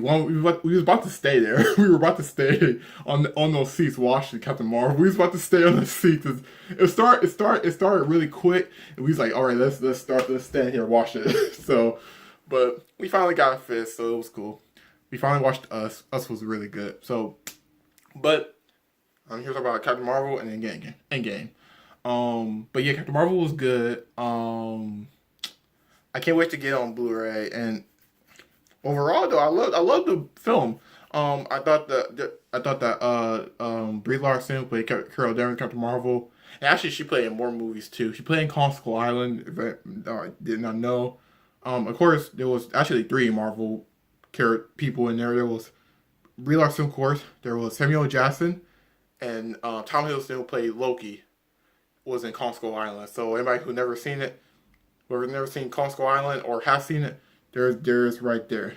we was about to stay there. We were about to stay on those seats watching Captain Marvel. We was about to stay on the seats. It started really quick, and we was like, all right, let's stand here and watch it. So, but we finally got a fist, so it was cool. We finally watched Us. Us was really good. So, but I'm here to talk about Captain Marvel and then Endgame. But yeah, Captain Marvel was good. I can't wait to get it on Blu-ray. And overall, though, I love the film. I thought that Brie Larson played Carol Danvers, Captain Marvel, and actually she played in more movies too. She played in Kong Skull Island. If I did not know. Of course, there was actually three Marvel character people in there. There was Brie Larson, of course. There was Samuel L. Jackson, and Tom Hiddleston, who played Loki, was in Kong Skull Island. So anybody who never seen it, whoever's never seen Kong Skull Island or has seen it, there's right there.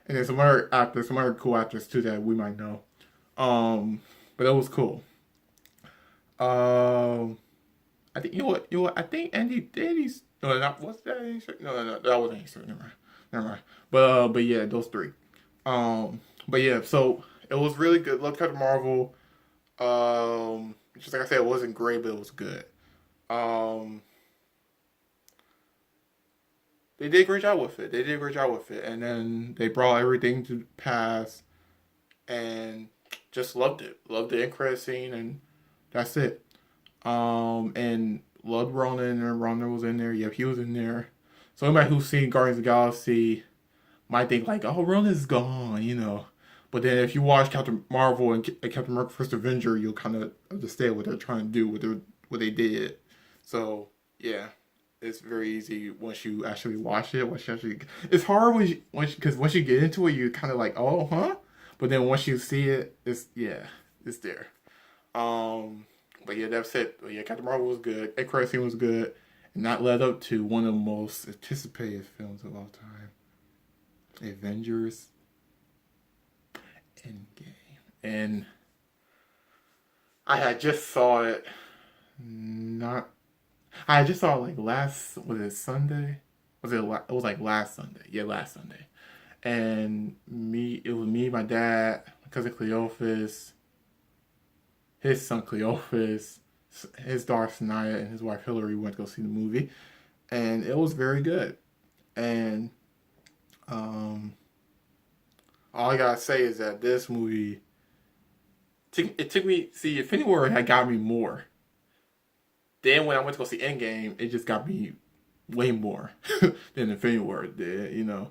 And there's some other actors, some other cool actors too that we might know. But it was cool. I think you know what I think Andy's no, not what's that? No, that wasn't Andy. Never mind. But yeah, those three. But yeah, so it was really good. Love Captain Marvel. Just like I said, it wasn't great, but it was good. Um, they did a great job with it. They did a great job with it, and then they brought everything to pass, and just loved it. Loved the end credit scene, and that's it. And loved Ronan, and Ronan was in there. Yep, he was in there. So anybody who's seen Guardians of the Galaxy might think like, oh, Ronan's gone, you know. But then if you watch Captain Marvel and Captain America: First Avenger, you'll kind of understand what they're trying to do, what they did. So yeah, it's very easy once you actually watch it. It's hard because once you get into it, you're kind of like, oh, huh. But then once you see it, it's there. But yeah, that's it. But yeah, Captain Marvel was good. Ed credit scene was good, and that led up to one of the most anticipated films of all time, Avengers Endgame. And I had just saw it. Not. I just saw it like last. Was it Sunday? It was like last Sunday. Yeah, last Sunday. And it was me, my dad, my cousin Cleophas, his son Cleophas, his daughter Sanaya, and his wife Hillary went to go see the movie, and it was very good. And all I gotta say is that this movie, it took me. See, Infinity War had got me more. Then when I went to go see Endgame, it just got me way more than Infinity War did. You know,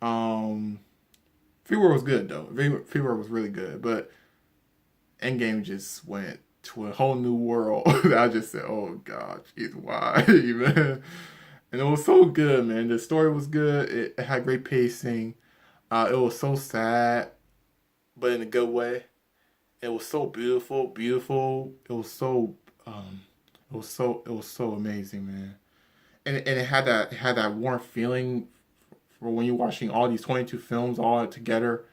Infinity War was good though. Infinity War was really good, but Endgame just went to a whole new world. I just said, "Oh God, jeez, why, man?" And it was so good, man. The story was good. It had great pacing. It was so sad, but in a good way. It was so beautiful. It was so amazing, man. And it had that warm feeling for when you're watching all these 22 films all together.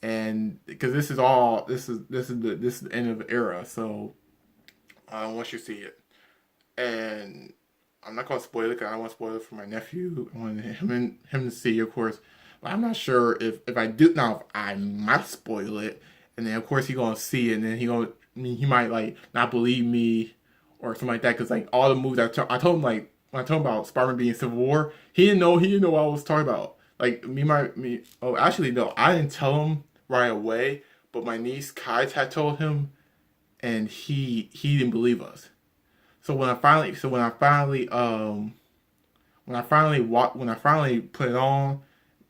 And because this is the end of the era, so once you see it, and I'm not gonna spoil it because I don't want to spoil it for my nephew. I want him to see, of course. But I'm not sure if I do now. If I might spoil it, and then of course he gonna see it, and then he might like not believe me or something like that. Because like all the movies I told him, like when I told him about Spider-Man being Civil War, he didn't know what I was talking about. Like me. Oh, actually no, I didn't tell him right away. But my niece Kai had told him, and he didn't believe us. So when I finally put it on,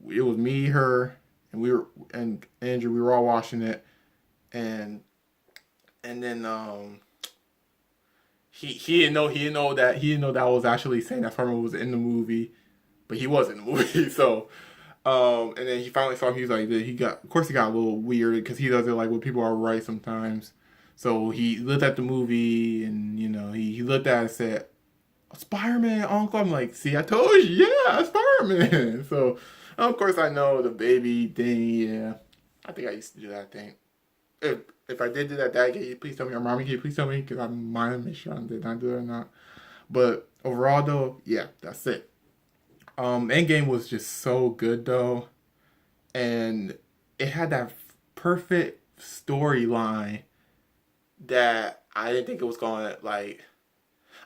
it was me, her, and Andrew. We were all watching it, and then he didn't know that I was actually saying that Farmer was in the movie, but he was in the movie. So and then he finally saw. He was like, of course he got a little weird because he does it like when people are right sometimes. So he looked at the movie, and he looked at it and said, Spider-Man, Uncle. I'm like, see, I told you, yeah, Spider-Man. So of course I know the baby thing. Yeah, I think I used to do that thing. If I did do that, Dad, can you please tell me? Or Mommy, can you please tell me? Because I might make sure I did not do it or not. But overall, though, yeah, that's it. Endgame was just so good, though. and it had that perfect storyline that I didn't think it was going to like.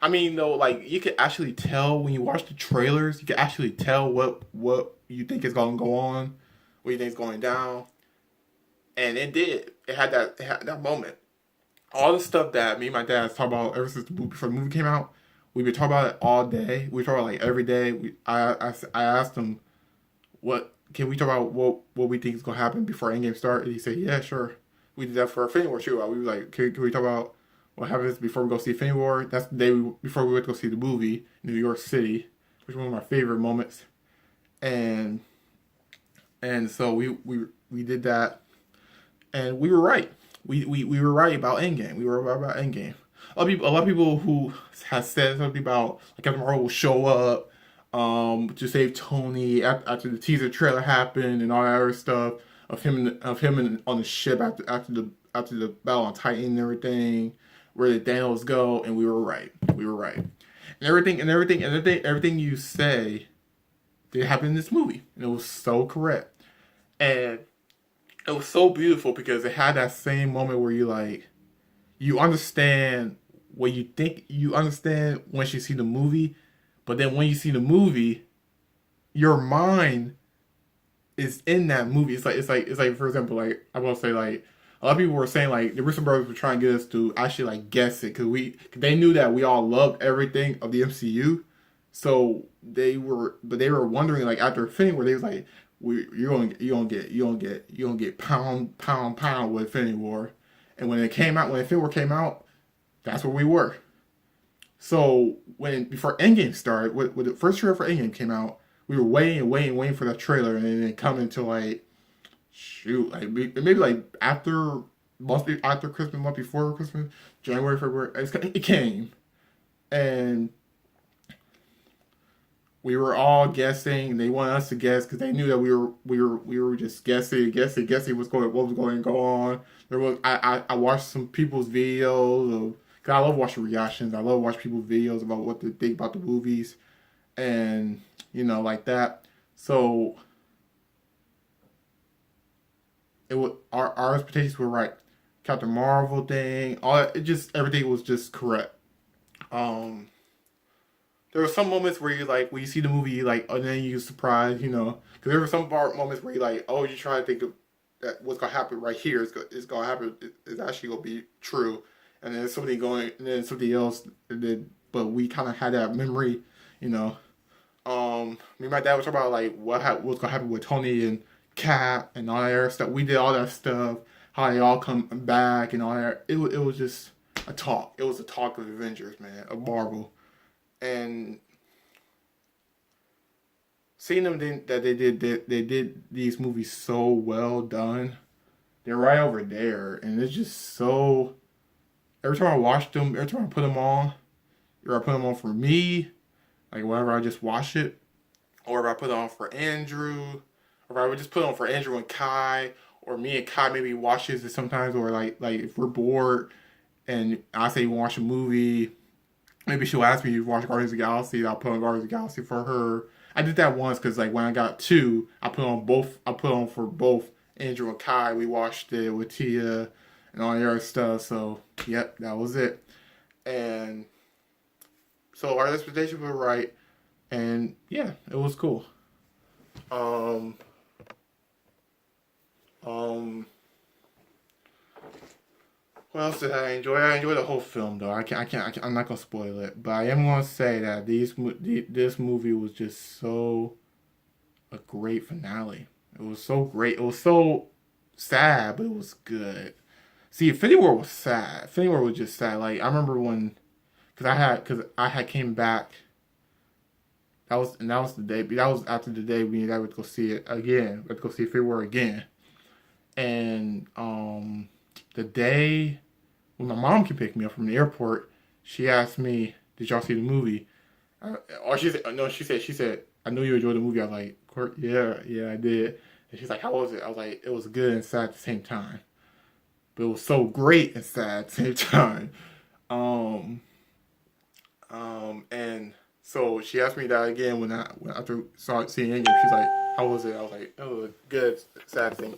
I mean, though, like you could actually tell when you watch the trailers, you can actually tell what you think is going to go on, what you think is going down, and it did. It had that moment. All the stuff that me and my dad talked about ever since the movie before the movie came out, we've been talking about it all day. We talk about it, like every day. I asked him what can we talk about what we think is gonna happen before Endgame start, and he said yeah sure. We did that for Infinity War too. We was like can we talk about what happens before we go see Infinity War? That's the day before we went to go see the movie in New York City, which was one of my favorite moments. And so we did that, and we were right. We were right about Endgame. We were right about Endgame. A lot of people who have said something about like Captain Marvel will show up to save Tony after the teaser trailer happened and all that other stuff of him on the ship after the battle on Titan and everything, where the Thanos go, and we were right. We were right. Everything you say did happen in this movie, and it was so correct. And it was so beautiful because it had that same moment where you understand what you think you understand once you see the movie, but then when you see the movie, your mind is in that movie. It's like for example, like I will say like a lot of people were saying like the Russo brothers were trying to get us to actually like guess it because they knew that we all loved everything of the MCU, so they were wondering like after Infinity War they was like you gonna get pound with Infinity War, and when Infinity War came out, that's where we were. So when before Endgame started, when the first trailer for Endgame came out, we were waiting for that trailer, and then it come into like shoot like maybe like after Christmas, month before Christmas, January, February, it came, and we were all guessing. They wanted us to guess because they knew that we were just guessing what was going to go on. There was I watched some people's videos of cause I love watching reactions. I love watching people's videos about what they think about the movies, and like that. So it was our expectations were right. Captain Marvel thing, all that, it just everything was just correct. Um, there were some moments where you like when you see the movie, like and then you surprised, because there were some moments where you like, oh, you try to think of that what's gonna happen right here is gonna happen. It's actually gonna be true, and then and then something else, and then but we kind of had that memory, you know. Me and my dad was talking about like what's gonna happen with Tony and Cap and all that other stuff. We did all that stuff, how they all come back and all that. It was just a talk. It was a talk of Avengers, man, of Marvel, and seeing them that they did these movies so well done. They're right over there, and it's just so. Every time I watch them, every time I put them on, or I put them on for me, like whenever I just watch it, or if I put it on for Andrew, or if I would just put it on for Andrew and Kai, or me and Kai maybe watches it sometimes, or like if we're bored and I say watch a movie, maybe she'll ask me to watch Guardians of the Galaxy. I'll put on Guardians of the Galaxy for her. I did that once because like when I got two, I put on both. I put on for both Andrew and Kai. We watched it with Tia and all the other stuff. So yep, that was it. And so our expectations were right, and yeah, it was cool. Um, um, what else did I enjoy? I enjoyed the whole film though. I'm not gonna spoil it, but I am gonna say that this movie was just so a great finale. It was so great. It was so sad, but it was good. See, Infinity War was sad. Infinity War was just sad. Like I remember when, because I had came back. That was the day. That was after the day we I would go see it again. Let's go see Infinity War again. And the day when my mom could pick me up from the airport, she asked me, "Did y'all see the movie?" Or she said, no, she said, "I know you enjoyed the movie." I was like, yeah, I did." And she's like, "How was it?" I was like, "It was good and sad at the same time, but it was so great and sad at the same time." Um, and So she asked me that again when after saw seeing Endgame. She's like, "How was it?" I was like, "It was a good, sad thing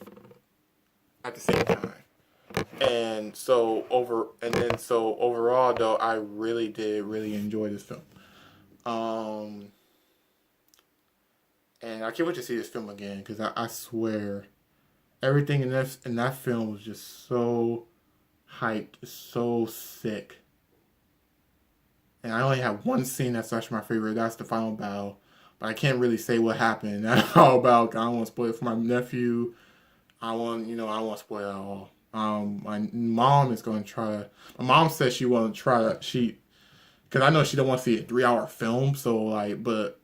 at the same time." So overall though, I really did really enjoy this film. Um, and I can't wait to see this film again because I swear everything in that film was just so hyped, so sick. And I only have one scene that's actually my favorite. That's the final battle. But I can't really say what happened in that final battle. I don't want to spoil it for my nephew. I don't want to spoil it at all. My mom is going to try to. My mom says she want to try to. Because I know she don't want to see a 3 hour film. So like, but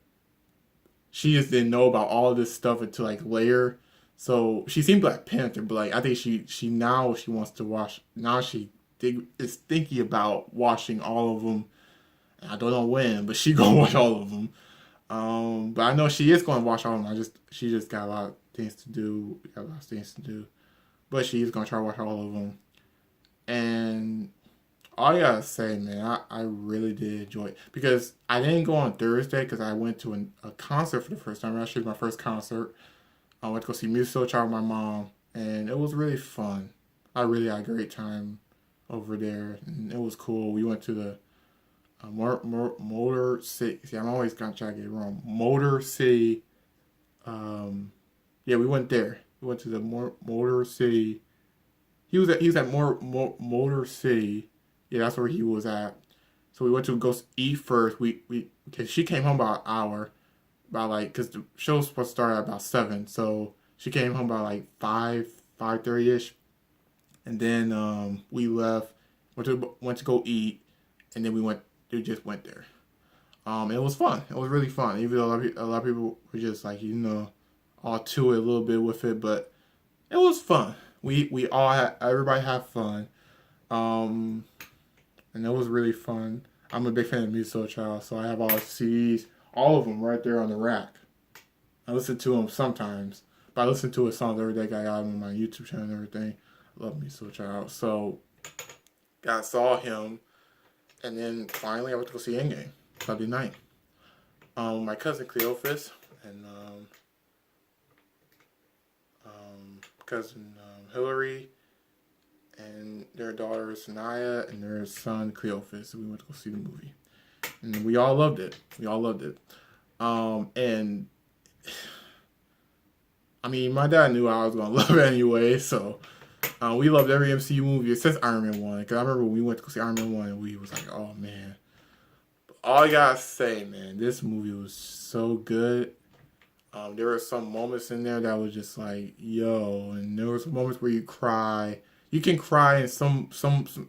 she just didn't know about all this stuff until like later. So she seemed Black Panther, but like I think she now she wants to watch. Now is thinking about watching all of them. I don't know when, but she gonna watch all of them. But I know she is gonna watch all of them. She just got a lot of things to do. Got a lot of things to do, but she is gonna try to watch all of them. And all I gotta say, man, I really did enjoy it because I didn't go on Thursday because I went to a concert for the first time. Actually, my first concert. I went to go see Music Child with my mom, and it was really fun. I really had a great time over there, and it was cool. We went to the Motor City. See, I'm always gonna try to get it wrong. Motor City. Yeah, we went there. We went to the Motor City. He was at Motor City. Yeah, that's where he was at. So we went to go eat first. We because she came home about an hour, about like because the show was supposed to start at about 7. So she came home about like 5:30 ish, and then we left. Went to go eat, and then we just went there. It was fun. It was really fun. Even though a lot of people were just like all to it a little bit with it, but it was fun. We all had everybody had fun. Um, and it was really fun. I'm a big fan of Music Child, so I have all the CDs, all of them right there on the rack. I listen to them sometimes, but I listen to his songs every day. I got them on my YouTube channel and everything. I love Music Child. So, I saw him, and then finally I went to go see Endgame Sunday night. My cousin Cleophas and cousin Hillary and their daughter Sanaya and their son Cleophas. We went to go see the movie, and we all loved it. We all loved it. And I mean, my dad knew I was gonna love it anyway, so we loved every MCU movie since Iron Man 1. Because I remember when we went to go see Iron Man 1, and we was like, oh man. But all I gotta say, man, this movie was so good. There were some moments in there that was just like, yo, and there were some moments where you cry. You can cry in some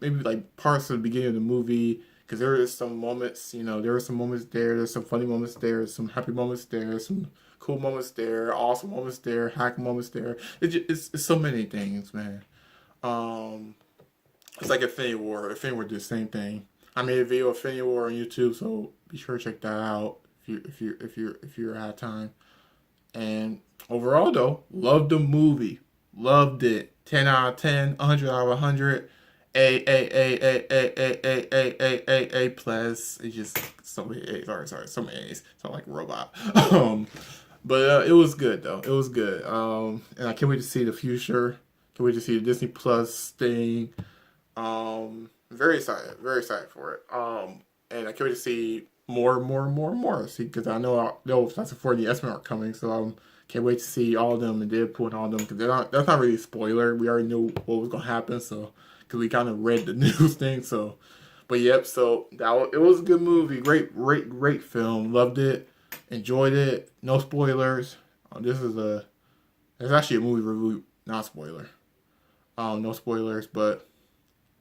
maybe like parts of the beginning of the movie because there is some moments, there are some moments there. There's some funny moments there. Some happy moments there. Some cool moments there. Awesome moments there. Hack moments there. It's so many things, man. Um, it's like Infinity War. Infinity War did the same thing. I made a video of Infinity War on YouTube, so be sure to check that out if you have time. And overall, though, loved the movie. Loved it. 10 out of 10, 100 out of 100. A plus. It's just so many A's. Sorry, so many A's. Sound like a robot. But it was good, though. It was good. And I can't wait to see the future. Can't wait to see the Disney Plus thing. Very excited. Very excited for it. And I can't wait to see more. See, because I know that's before the X-Men are coming, so can't wait to see all of them and Deadpool and all of them. Because that's not really a spoiler. We already knew what was gonna happen, so because we kind of read the news thing. So, but yep. So it was a good movie. Great film. Loved it. Enjoyed it. No spoilers. It's actually a movie review, not spoiler. No spoilers, but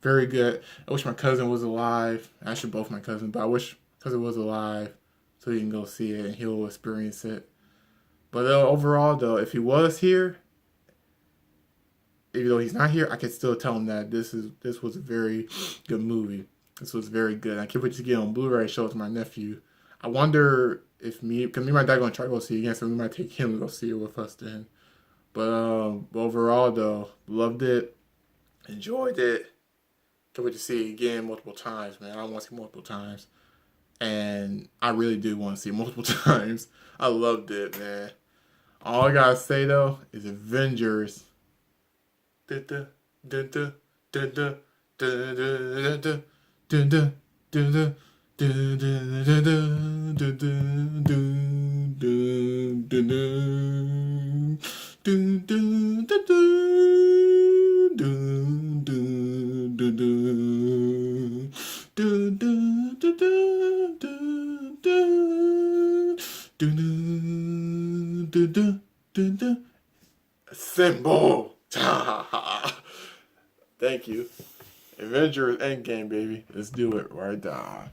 very good. I wish my cousin was alive. Actually, both my cousins, but I wish my cousin was alive so he can go see it and he'll experience it. But overall, though, if he was here, even though he's not here, I can still tell him that this was a very good movie. This was very good. I can't wait to get on Blu-ray, show it to my nephew. I wonder if because me and my dad are gonna try to go see it again, so we might take him to go see it with us then. But overall, though, loved it, enjoyed it. Can't wait to see it again multiple times, man. I want to see multiple times. and I really do want to see it multiple times. I loved it, man. All I gotta say though is Avengers. Assemble. Thank you. Avengers Endgame, baby. Let's do it right now.